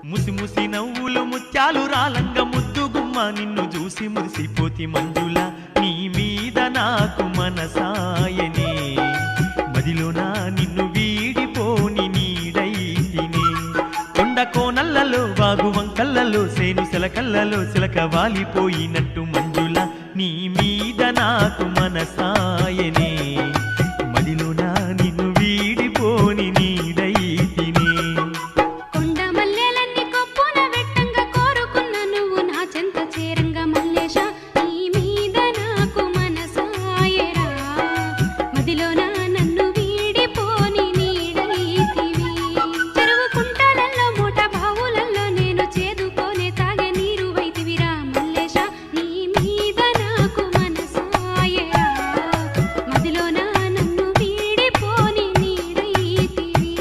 ముసి ముసి నవ్వులు ముత్యాలు రాలంగ ముద్దు గుమ్మ నిన్ను చూసి మురిసిపోతి మంజుల నీ మీద నాకు మనసాయనే మదిలోన నిన్ను వీడిపోని నీడైతినే కొండ కోనల్లలో వాగు వంకల్లలో సేను సెలకల్లలో సిలక వాలిపోయినట్టు మంజుల నీ మీద నాకు మనసాయనే మదిలోన నిన్ను వీడిపోని నీడైతినే కొండ మల్లెలన్నీ కొప్పున వెట్టంగా కోరుకున్న నువ్వు నా చెంత చేరంగా మల్లేశ నీ మీద నాకు మనసాయరా మదిలోన నన్ను వీడిపోని నీడైతివి చెరువు కుంటలల్లో మూట బావులల్లో నేను చేదుకోనే తాగే నీరు వైతివిరా మల్లేశ నీ మీద నాకు మనసాయరా మదిలోన నన్ను వీడిపోని నీడైతివి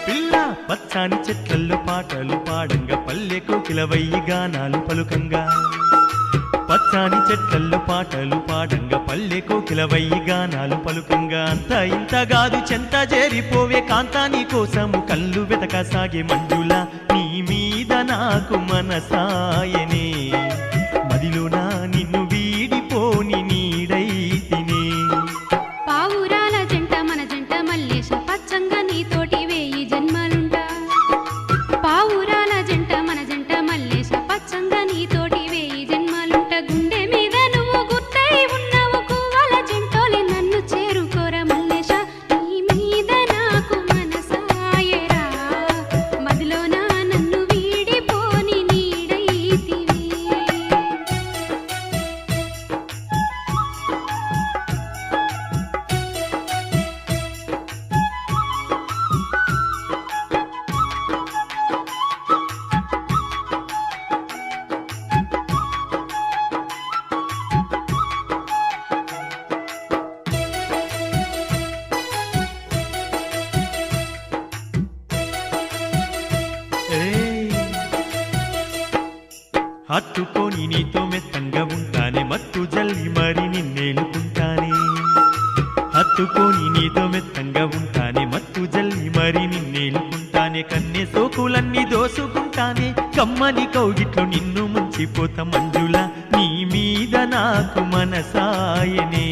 పిల్ల పచ్చాని చెట్లల్లో పాటలు పాడంగా పల్లె కోకిలవయ్యి గానాలు పలుకంగా పచ్చాని చెట్లల్లో పాటలు పాడంగా పల్లె కోకిలవయ్యి గానాలు పలుకంగా అంత ఇంత గాదు చెంత చేరిపోవే కాంతాని కోసము కళ్ళు వెతక సాగే మంజుల నీ మీద నాకు మనసాయనే మదిలోన నిన్ను వీడిపోని నీడైతినే పావురాల జంట మన జంట మల్లేశ పచ్చంగా నీతోటి వేయి జన్మలుంటా పావురాల జంట మన జంట మల్లేశ పచ్చంగా నీతోటి వేయి జన్మలుంట గుండె మీద నువ్వు గుర్తై ఉన్నావు కువ్వల జంటోలే నన్ను చేరుకోర మల్లేశ నీ మీద నాకు మనసాయరా మదిలోన నన్ను వీడిపోని నీడైతివి హత్తుకొని నీతో మెత్తంగా ఉంటానే మత్తు జల్లి మరి నిన్నేలుకుంటానే హత్తుకొని నీతో మెత్తంగా ఉంటానే మత్తు జల్లి మరి నిన్నేలుకుంటానే కన్నె సోకులన్నీ దోసుకుంటానే కమ్మని కౌగిట్లో నిన్ను ముంచిపోత మంజుల నీ మీద నాకు మనసాయనే